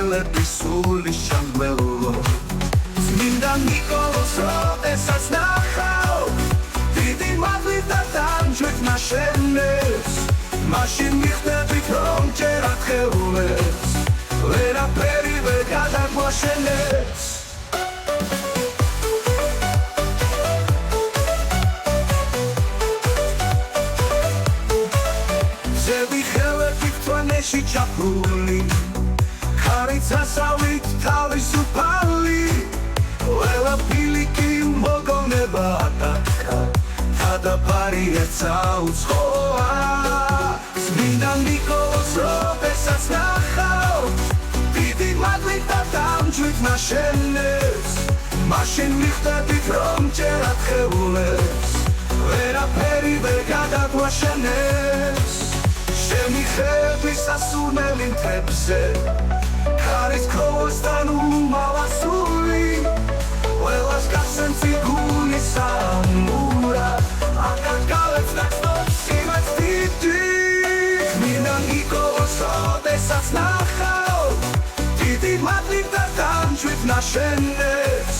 ხელების სული შამბელო წმინდა ნიკოლოზ როდესაც ნახავ დიდი მადლით და დამჯვით ნაშენებს მაშინ მიხვდებით რომ ჯერ ათეულებს ვერაფერი ვერ გადაგვაშენებს ზევი ხელები გთვანეში ჩაფრული ხარით სასავით თავისუფალი ყველა ფილიკი მოგონება ატაკა თადაფარი ერთსა უცხოა წმინდა ნიკოლოზ როდესაც ნახავ დიდი მადლით და დამჯვით ნაშენებს მაშინ მიხვდებით რომ ჯერ ათეულებს ვერაფერი ვერ გადაგვაშენებს შენი ხების სასურნელი მთებზე ხარის ქოვოსთან უმალასული ყველას გასცემ გული სამურა აკაკალებს ნაცნობს სიმაც დიდი წმინდა ნიკოლოზ როდესაც ნახავ დიდი მადლით და დამჯვით ნაშენებს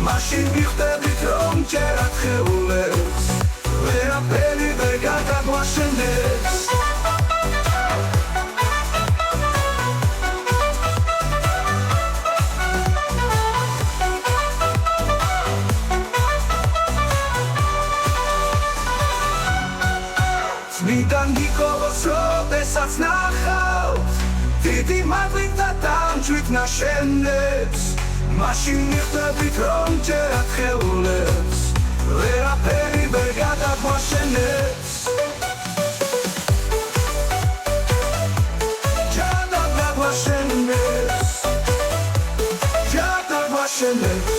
მაშინ მიხვდებით რომ ჯერ ათეულებს ვერაფერი ვერ გადაგვაშენებს წმინდა ნიკოლოზ როდესაც ნახავ დიდი მადლით და დამჯვით ნაშენებს მაშინ მიხვდებით რომ ჯერ ათეულებს ვერაფერი ვერ გადაგვაშენებს ჯერ გადაგვაშენებს